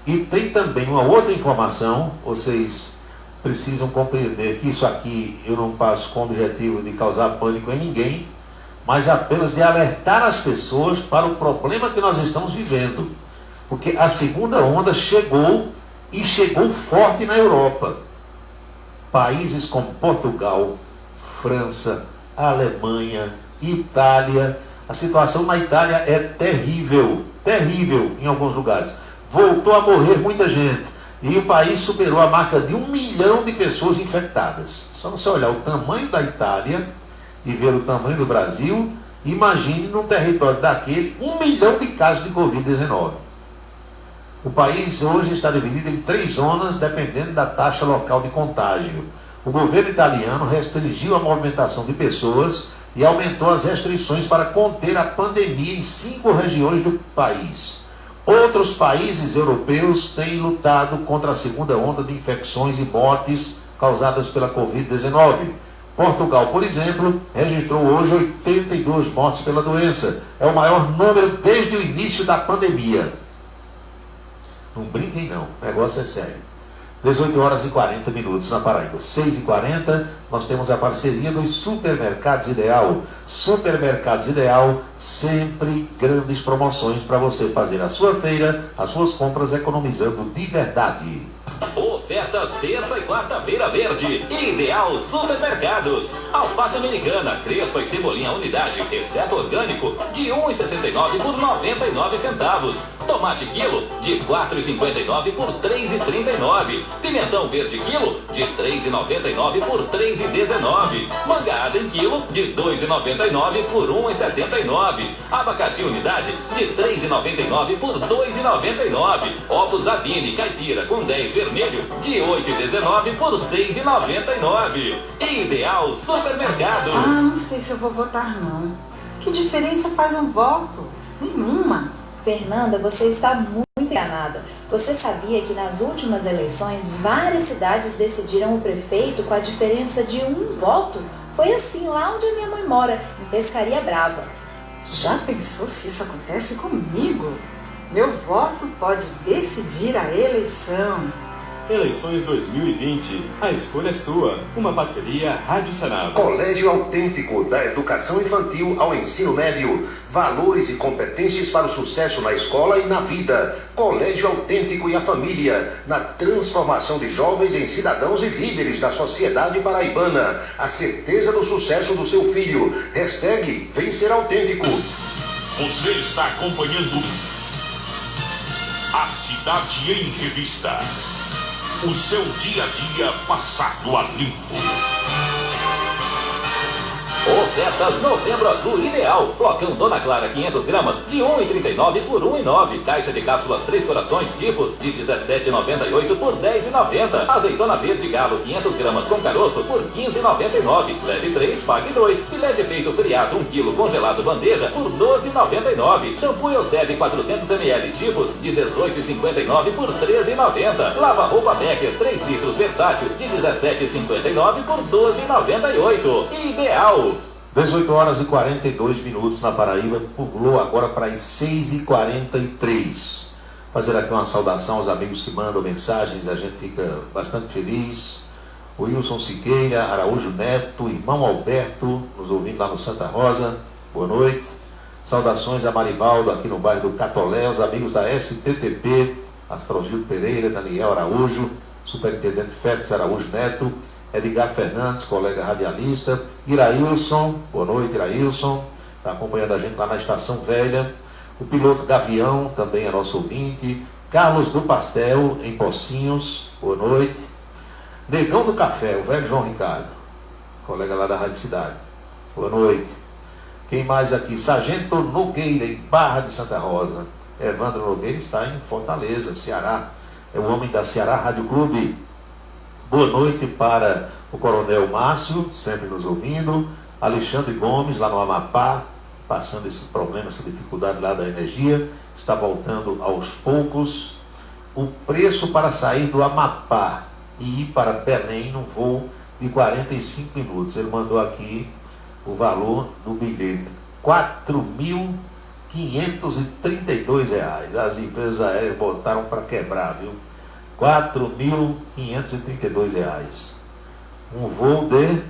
E tem também uma outra informação, vocês precisam compreender que isso aqui eu não passo com o objetivo de causar pânico em ninguém, mas apenas de alertar as pessoas para o problema que nós estamos vivendo. Porque a segunda onda chegou e chegou forte na Europa. Países como Portugal, França, Alemanha, Itália. A situação na Itália é terrível, terrível em alguns lugares. Voltou a morrer muita gente. E o país superou a marca de 1 milhão de pessoas infectadas. Só você olhar o tamanho da Itália e ver o tamanho do Brasil, imagine num território daquele 1 milhão de casos de Covid-19. O país hoje está dividido em 3 zonas, dependendo da taxa local de contágio. O governo italiano restringiu a movimentação de pessoas e aumentou as restrições para conter a pandemia em 5 regiões do país. Outros países europeus têm lutado contra a segunda onda de infecções e mortes causadas pela Covid-19. Portugal, por exemplo, registrou hoje 82 mortes pela doença. É o maior número desde o início da pandemia. Não brinquem não, o negócio é sério. 18h40 na Paraíba. 6h40, nós temos a parceria dos Supermercados Ideal. Supermercados Ideal, sempre grandes promoções para você fazer a sua feira, as suas compras economizando de verdade. Ofertas terça e quarta-feira verde. Ideal Supermercados. Alface americana, crespa e cebolinha unidade, exceto orgânico, de R$ 1,69 por 99 centavos. Tomate quilo, de R$ 4,59 por R$ 3,39. Pimentão verde quilo, de R$ 3,99 por R$ 3,19. Manga em quilo, de R$ 2,99 por R$ 1,79. Abacate unidade, de R$ 3,99 por R$ 2,99. Ovos Zabine caipira com 10 vermelho, de R$ 8,19 por R$ 6,99. Ideal Supermercados. Não sei se eu vou votar não. Que diferença faz um voto? Nenhuma. Fernanda, você está muito enganada. Você sabia que nas últimas eleições várias cidades decidiram o prefeito com a diferença de um voto? Foi assim lá onde a minha mãe mora, em Pescaria Brava. Já pensou se isso acontece comigo? Meu voto pode decidir a eleição. Eleições 2020, a escolha é sua. Uma parceria Rádio Senado. Colégio Autêntico, da educação infantil ao ensino médio. Valores e competências para o sucesso na escola e na vida. Colégio Autêntico e a família, na transformação de jovens em cidadãos e líderes da sociedade paraibana. A certeza do sucesso do seu filho. Hashtag Vencer Autêntico. Você está acompanhando a Cidade em Revista. O seu dia a dia passado a limpo. Ofertas Novembro Azul Ideal. Flocão Dona Clara 500 gramas de 1,39 por 1,9. Caixa de cápsulas 3 corações tipos de 17,98 por 10,90. Azeitona verde galo 500 gramas com caroço por 15,99. Leve 3, pague 2. Filé de peito friado 1 kg congelado bandeja por 12,99. Shampoo Euseb 400 ml tipos de 18,59 por 13,90. Lava roupa Becker 3 litros versátil de 17,59 por 12,98. Ideal. 18 horas e 42 minutos na Paraíba, pulou agora para as 6h43. Fazer aqui uma saudação aos amigos que mandam mensagens, a gente fica bastante feliz. O Wilson Siqueira, Araújo Neto, irmão Alberto, nos ouvindo lá no Santa Rosa, boa noite. Saudações a Marivaldo aqui no bairro do Catolé, os amigos da STTP, Astrogildo Pereira, Daniel Araújo, Superintendente Félix Araújo Neto, Edgar Fernandes, colega radialista, Irailson, boa noite Irailson, está acompanhando a gente lá na Estação Velha, o piloto Gavião, também é nosso ouvinte, Carlos do Pastel, em Pocinhos, boa noite, Negão do Café, o velho João Ricardo, colega lá da Rádio Cidade, boa noite, quem mais aqui? Sargento Nogueira, em Barra de Santa Rosa, Evandro Nogueira está em Fortaleza, Ceará, é o homem da Ceará Rádio Clube. Boa noite para o Coronel Márcio, sempre nos ouvindo. Alexandre Gomes, lá no Amapá, passando esse problema, essa dificuldade lá da energia. Está voltando aos poucos. O preço para sair do Amapá e ir para Belém num voo de 45 minutos. Ele mandou aqui o valor do bilhete. R$ 4.532. As empresas aéreas botaram para quebrar, viu? R$ 4.532. Um voo de,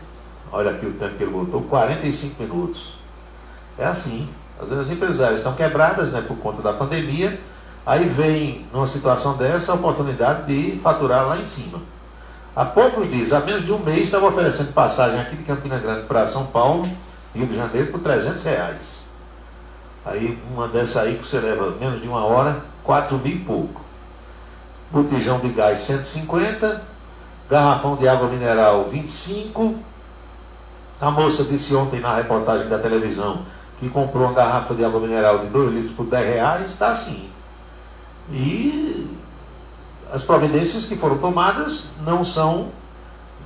olha aqui o tempo que ele botou, 45 minutos. É assim, às vezes as empresárias estão quebradas, né, por conta da pandemia, aí vem, numa situação dessa, a oportunidade de faturar lá em cima. Há poucos dias, há menos de um mês, estava oferecendo passagem aqui de Campina Grande para São Paulo, Rio de Janeiro, por R$300. Aí, uma dessa aí que você leva menos de uma hora, 4 mil e pouco. Botijão de gás 150, garrafão de água mineral 25. A moça disse ontem na reportagem da televisão que comprou uma garrafa de água mineral de 2 litros por R$10, está assim. E as providências que foram tomadas não são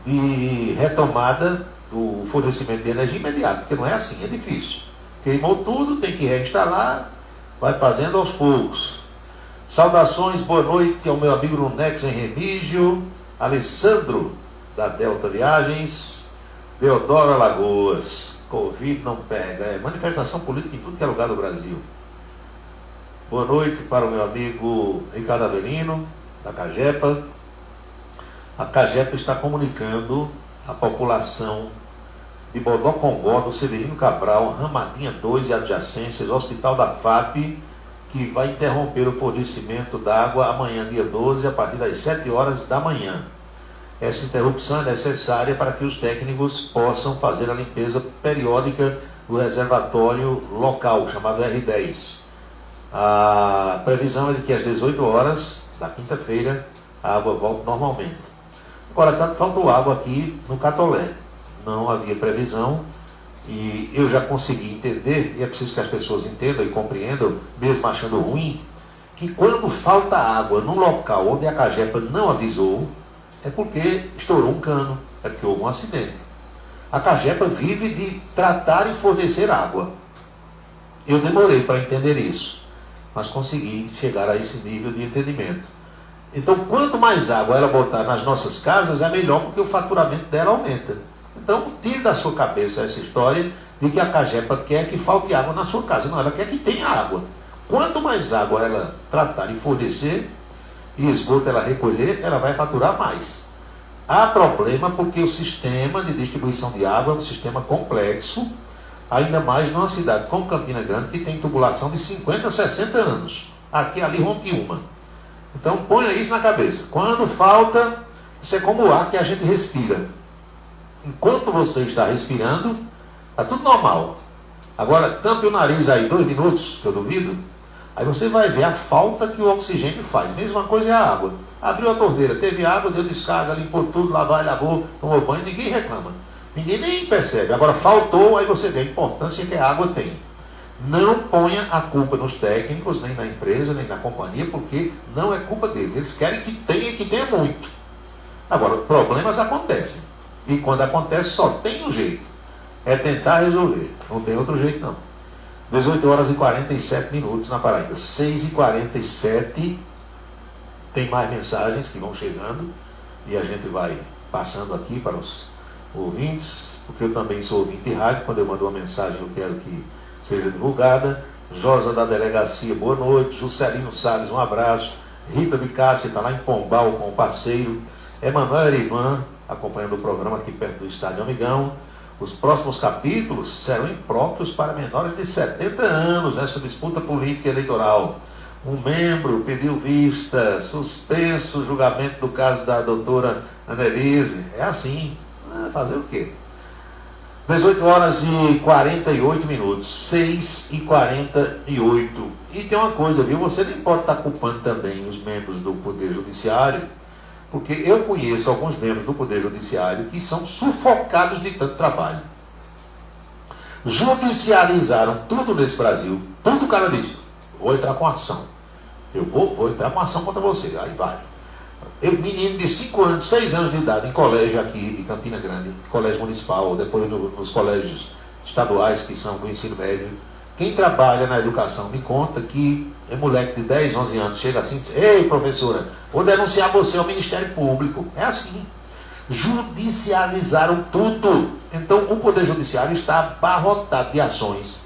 de retomada do fornecimento de energia imediato, porque não é assim, é difícil. Queimou tudo, tem que reinstalar, vai fazendo aos poucos. Saudações, boa noite ao meu amigo Nunex em Remígio, Alessandro, da Delta Viagens, Deodoro Alagoas, Covid não pega, é manifestação política em tudo que é lugar do Brasil. Boa noite para o meu amigo Ricardo Avelino, da Cagepa. A Cagepa está comunicando à população de Bodocongó, do Severino Cabral, Ramadinha 2 e adjacências, Hospital da FAP, que vai interromper o fornecimento d'água amanhã, dia 12, a partir das 7 horas da manhã. Essa interrupção é necessária para que os técnicos possam fazer a limpeza periódica do reservatório local, chamado R10. A previsão é de que às 18 horas da quinta-feira a água volte normalmente. Agora, tanto faltou água aqui no Catolé. Não havia previsão. E eu já consegui entender, e é preciso que as pessoas entendam e compreendam, mesmo achando ruim, que quando falta água no local onde a Cagepa não avisou, é porque estourou um cano, é porque houve um acidente. A Cagepa vive de tratar e fornecer água. Eu demorei para entender isso, mas consegui chegar a esse nível de entendimento. Então, quanto mais água ela botar nas nossas casas, é melhor, porque o faturamento dela aumenta. Então, tire da sua cabeça essa história de que a Cagepa quer que falte água na sua casa. Não, ela quer que tenha água. Quanto mais água ela tratar e fornecer, e esgoto ela recolher, ela vai faturar mais. Há problema porque o sistema de distribuição de água é um sistema complexo, ainda mais numa cidade como Campina Grande, que tem tubulação de 50 a 60 anos. Aqui ali rompe uma. Então, ponha isso na cabeça. Quando falta, isso é como o ar que a gente respira. Enquanto você está respirando, está tudo normal. Agora, tampe o nariz aí 2 minutos, que eu duvido, aí você vai ver a falta que o oxigênio faz. Mesma coisa é a água. Abriu a torneira, teve água, deu descarga, limpou tudo, lavou, tomou banho, ninguém reclama. Ninguém nem percebe. Agora faltou, aí você vê a importância que a água tem. Não ponha a culpa nos técnicos, nem na empresa, nem na companhia, porque não é culpa deles. Eles querem que tenha muito. Agora, problemas acontecem. E quando acontece, só tem um jeito. É tentar resolver. Não tem outro jeito, não. 18 horas e 47 minutos na Paraíba. 6h47. Tem mais mensagens que vão chegando. E a gente vai passando aqui para os ouvintes. Porque eu também sou ouvinte de rádio. Quando eu mando uma mensagem, eu quero que seja divulgada. Josa da Delegacia, boa noite. Juscelino Salles, um abraço. Rita de Cássia está lá em Pombal com o parceiro. Emanuel Erivan, acompanhando o programa aqui perto do Estádio Amigão. Os próximos capítulos serão impróprios para menores de 70 anos nessa disputa política e eleitoral. Um membro pediu vista, suspenso o julgamento do caso da doutora Annelise. É assim. Fazer o quê? 18 horas e 48 minutos. 6h48. E tem uma coisa, viu? Você nem pode estar culpando também os membros do Poder Judiciário, porque eu conheço alguns membros do Poder Judiciário que são sufocados de tanto trabalho. Judicializaram tudo nesse Brasil. Tudo o cara diz. Vou entrar com ação. Eu vou entrar com ação contra você. Aí vai. Menino de 5 anos, 6 anos de idade, em colégio aqui em Campina Grande, colégio municipal, depois nos colégios estaduais que são do ensino médio. Quem trabalha na educação me conta que é moleque de 10, 11 anos, chega assim e diz: ei, professora, vou denunciar você ao Ministério Público. É assim. Judicializaram tudo. Então o Poder Judiciário está abarrotado de ações.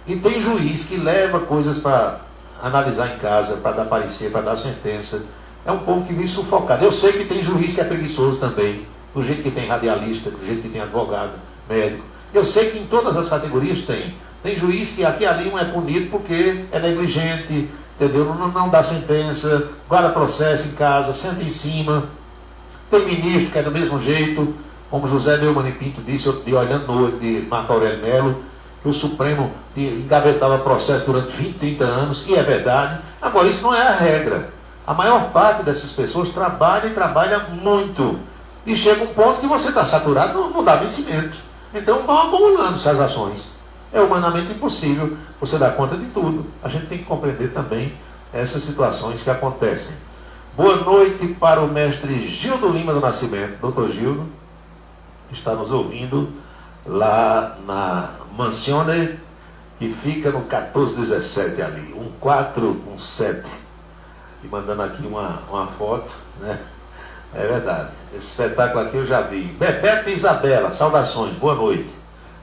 E tem juiz que leva coisas para analisar em casa, para dar parecer, para dar sentença. É um povo que vive sufocado. Eu sei que tem juiz que é preguiçoso também, do jeito que tem radialista, do jeito que tem advogado, médico. Eu sei que em todas as categorias tem. Tem juiz que aqui e ali não é punido porque é negligente, entendeu? Não dá sentença, guarda processo em casa, senta em cima. Tem ministro que é do mesmo jeito, como José Neumann Pinto disse, outro dia, olhando no olho de Marco Aurélio Melo, que o Supremo engavetava processo durante 20, 30 anos, e é verdade. Agora, isso não é a regra. A maior parte dessas pessoas trabalha e trabalha muito. E chega um ponto que você está saturado, não dá vencimento. Então vão acumulando essas ações. É humanamente impossível você dar conta de tudo. A gente tem que compreender também essas situações que acontecem. Boa noite para o mestre Gildo Lima do Nascimento. Doutor Gildo está nos ouvindo lá na Mansione, que fica no 1417 ali, 1417. E mandando aqui uma foto, né? É verdade. Esse espetáculo aqui eu já vi. Bebeto e Isabela, saudações, boa noite.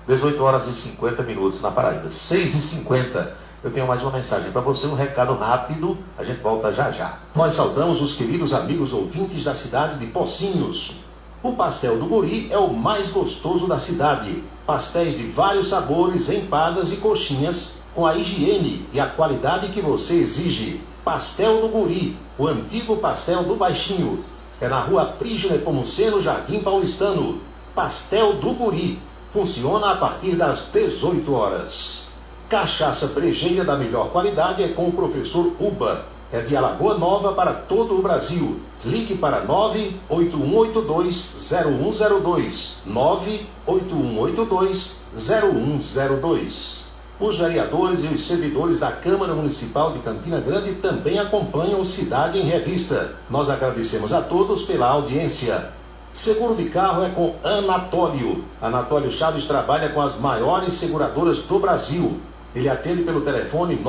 18 horas e 50 minutos na Paraíba. 6h50. Eu tenho mais uma mensagem para você, um recado rápido. A gente volta já já. Nós saudamos os queridos amigos ouvintes da cidade de Pocinhos. O pastel do Guri é o mais gostoso da cidade. Pastéis de vários sabores, empadas e coxinhas, com a higiene e a qualidade que você exige. Pastel do Guri, o antigo pastel do Baixinho. É na rua Prígio Nepomuceno, Jardim Paulistano. Pastel do Guri. Funciona a partir das 18 horas. Cachaça brejeira da melhor qualidade é com o professor Uba. É de Alagoa Nova para todo o Brasil. Ligue para 98182-0102. 98182-0102. Os vereadores e os servidores da Câmara Municipal de Campina Grande também acompanham o Cidade em Revista. Nós agradecemos a todos pela audiência. Seguro de carro é com Anatólio. Anatólio Chaves trabalha com as maiores seguradoras do Brasil. Ele atende pelo telefone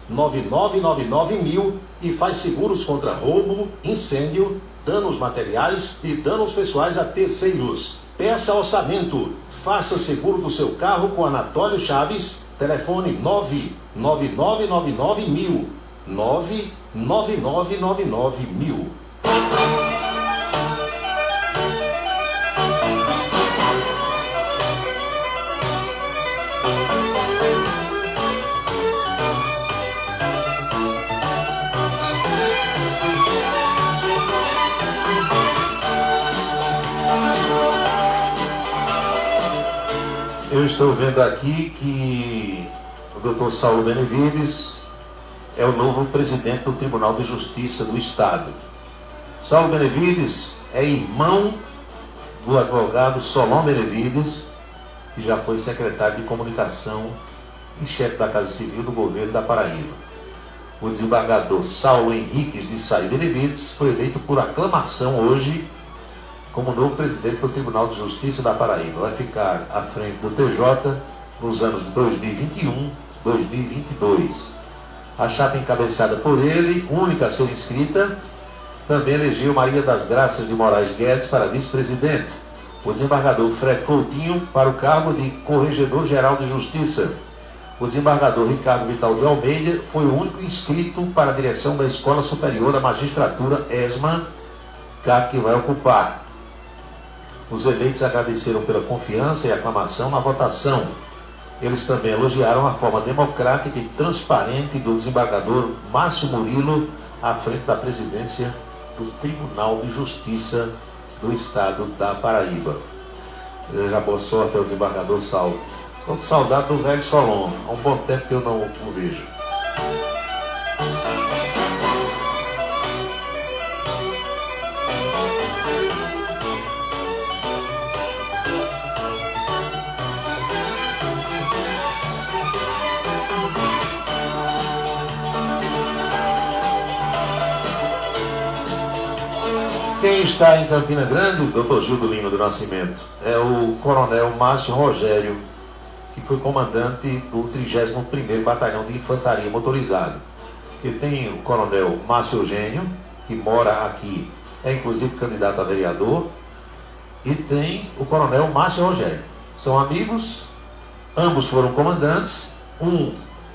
99999.000 e faz seguros contra roubo, incêndio, danos materiais e danos pessoais a terceiros. Peça orçamento. Faça seguro do seu carro com Anatólio Chaves. Telefone 99999.000. 99999.000. Eu estou vendo aqui que o doutor Saulo Benevides é o novo presidente do Tribunal de Justiça do Estado. Saulo Benevides é irmão do advogado Solon Benevides, que já foi secretário de Comunicação e chefe da Casa Civil do governo da Paraíba. O desembargador Saulo Henriques de Sá e Benevides foi eleito por aclamação hoje como novo presidente do Tribunal de Justiça da Paraíba. Vai ficar à frente do TJ nos anos de 2021 e 2022. A chapa encabeçada por ele, única a ser inscrita, também elegeu Maria das Graças de Moraes Guedes para vice-presidente. O desembargador Fred Coutinho para o cargo de Corregedor-Geral de Justiça. O desembargador Ricardo Vital de Almeida foi o único inscrito para a direção da Escola Superior da Magistratura ESMA, cargo que vai ocupar. Os eleitos agradeceram pela confiança e aclamação na votação. Eles também elogiaram a forma democrática e transparente do desembargador Márcio Murilo à frente da presidência do Tribunal de Justiça do Estado da Paraíba. Já boa sorte ao desembargador Saulo. Estou com saudade do velho Solon. Há um bom tempo que eu não o vejo. Quem está em Campina Grande, o Dr. Gildo Lima do Nascimento, é o coronel Márcio Rogério, que foi comandante do 31º Batalhão de Infantaria Motorizado. Que tem o coronel Márcio Eugênio, que mora aqui, é inclusive candidato a vereador, e tem o coronel Márcio Rogério. São amigos, ambos foram comandantes, um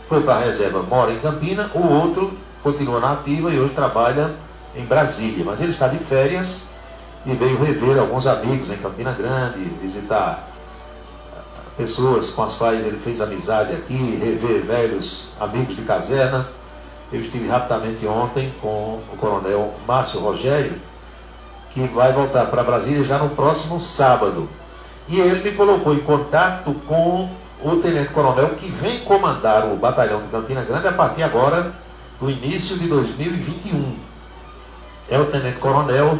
foi para a reserva, mora em Campina, o outro continua na ativa e hoje trabalha em Brasília, mas ele está de férias e veio rever alguns amigos em Campina Grande, visitar pessoas com as quais ele fez amizade aqui, rever velhos amigos de caserna. Eu estive rapidamente ontem com o coronel Márcio Rogério, que vai voltar para Brasília já no próximo sábado. E ele me colocou em contato com o tenente-coronel que vem comandar o batalhão de Campina Grande a partir agora do início de 2021. É o tenente-coronel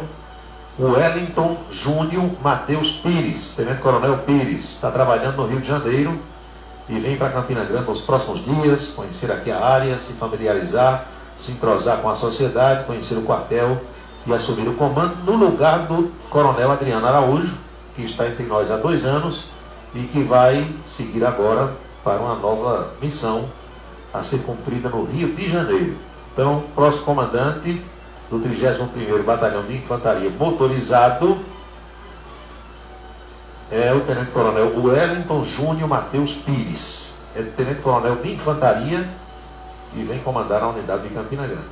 Wellington Júnior Matheus Pires. Tenente-coronel Pires está trabalhando no Rio de Janeiro e vem para Campina Grande nos próximos dias, conhecer aqui a área, se familiarizar, se entrosar com a sociedade, conhecer o quartel e assumir o comando no lugar do coronel Adriano Araújo, que está entre nós há 2 anos e que vai seguir agora para uma nova missão a ser cumprida no Rio de Janeiro. Então, próximo comandante do 31º Batalhão de Infantaria Motorizado é o tenente-coronel Wellington Júnior Matheus Pires. É tenente-coronel de Infantaria e vem comandar a unidade de Campina Grande.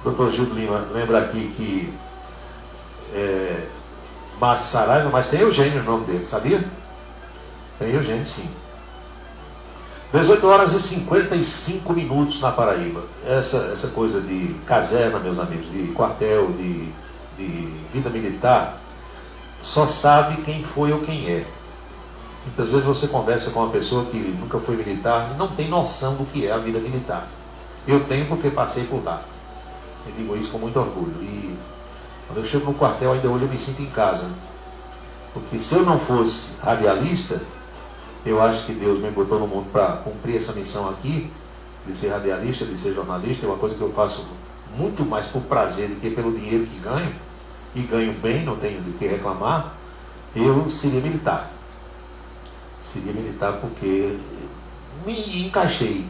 Dr. Gildo Lima lembra aqui que Márcio Saraiva, mas tem Eugênio no nome dele, sabia? Tem Eugênio, sim. 18 horas e 55 minutos na Paraíba. Essa coisa de caserna, meus amigos, de quartel, de vida militar, só sabe quem foi ou quem é. Muitas vezes você conversa com uma pessoa que nunca foi militar e não tem noção do que é a vida militar. Eu tenho porque passei por lá. Eu digo isso com muito orgulho. E quando eu chego no quartel, ainda hoje eu me sinto em casa. Porque se eu não fosse radialista, eu acho que Deus me botou no mundo para cumprir essa missão aqui, de ser radialista, de ser jornalista. É uma coisa que eu faço muito mais por prazer do que pelo dinheiro que ganho, e ganho bem, não tenho do que reclamar. Eu seria militar. Seria militar porque me encaixei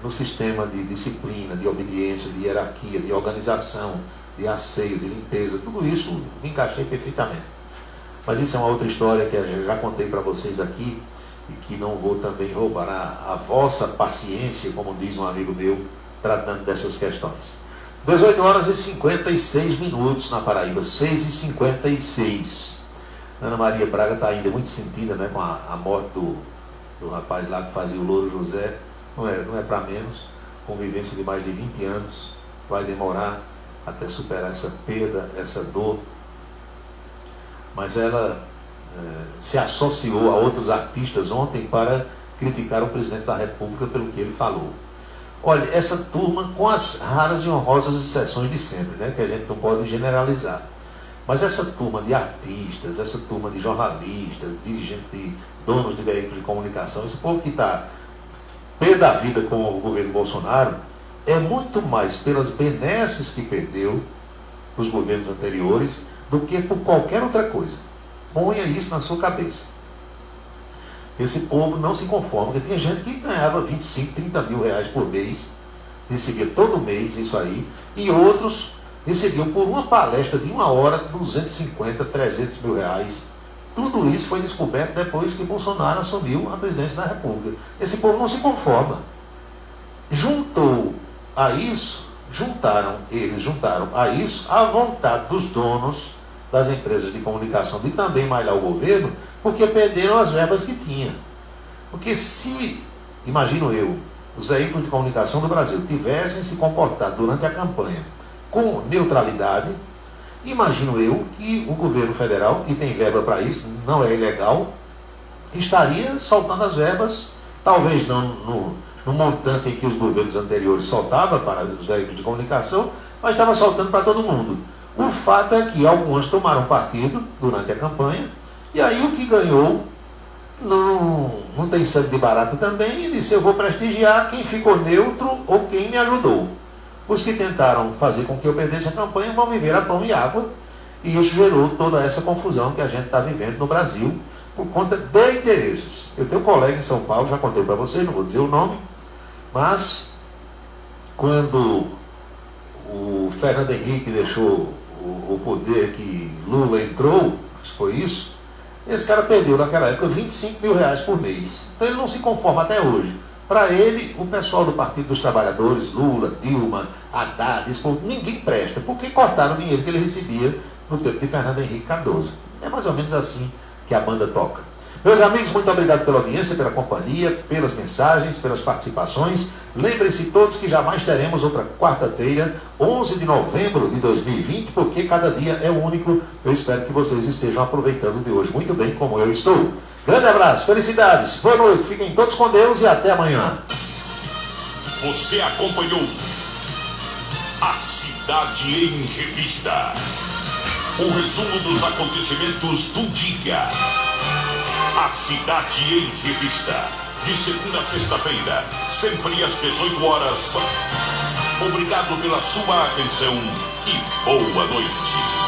no sistema de disciplina, de obediência, de hierarquia, de organização, de asseio, de limpeza. Tudo isso me encaixei perfeitamente. Mas isso é uma outra história que eu já contei para vocês aqui e que não vou também roubar a vossa paciência, como diz um amigo meu, tratando dessas questões. 18 horas e 56 minutos na Paraíba, 6h56. Ana Maria Braga está ainda muito sentida, né, com a morte do rapaz lá que fazia o Louro José. Não é para menos. Convivência de mais de 20 anos. Vai demorar até superar essa perda, essa dor. Mas ela se associou a outros artistas ontem para criticar o presidente da República pelo que ele falou. Olha, essa turma, com as raras e honrosas exceções de sempre, né, que a gente não pode generalizar, mas essa turma de artistas, essa turma de jornalistas, dirigentes, de donos de veículos de comunicação, esse povo que está pé da vida com o governo Bolsonaro, é muito mais pelas benesses que perdeu os governos anteriores do que por qualquer outra coisa. Ponha isso na sua cabeça. Esse povo não se conforma, porque tinha gente que ganhava 25, 30 mil reais por mês, recebia todo mês isso aí, e outros recebiam por uma palestra de 1 hora 250, 300 mil reais. Tudo isso foi descoberto depois que Bolsonaro assumiu a presidência da República. Esse povo não se conforma. Juntaram a isso a vontade dos donos das empresas de comunicação de também malhar o governo, porque perderam as verbas que tinha. Porque se, imagino eu, os veículos de comunicação do Brasil tivessem se comportado durante a campanha com neutralidade, imagino eu que o governo federal, que tem verba para isso, não é ilegal, estaria soltando as verbas, talvez não no montante em que os governos anteriores soltavam para os veículos de comunicação, mas estava soltando para todo mundo. O fato é que algumas tomaram partido durante a campanha, e aí o que ganhou não tem sangue de barata também, e disse: eu vou prestigiar quem ficou neutro ou quem me ajudou. Os que tentaram fazer com que eu perdesse a campanha vão viver a pão e água, e isso gerou toda essa confusão que a gente está vivendo no Brasil por conta de interesses. Eu tenho um colega em São Paulo, já contei para vocês, não vou dizer o nome, mas quando o Fernando Henrique deixou o poder, que Lula entrou, acho que foi isso, esse cara perdeu naquela época 25 mil reais por mês. Então ele não se conforma até hoje. Para ele, o pessoal do Partido dos Trabalhadores, Lula, Dilma, Haddad, ninguém presta, porque cortaram o dinheiro que ele recebia no tempo de Fernando Henrique Cardoso. É mais ou menos assim que a banda toca. Meus amigos, muito obrigado pela audiência, pela companhia, pelas mensagens, pelas participações. Lembrem-se todos que jamais teremos outra quarta-feira, 11 de novembro de 2020, porque cada dia é único. Eu espero que vocês estejam aproveitando de hoje muito bem, como eu estou. Grande abraço, felicidades, boa noite, fiquem todos com Deus e até amanhã. Você acompanhou A Cidade em Revista. O resumo dos acontecimentos do dia. A Cidade em Revista. De segunda a sexta-feira, sempre às 18 horas. Obrigado pela sua atenção e boa noite.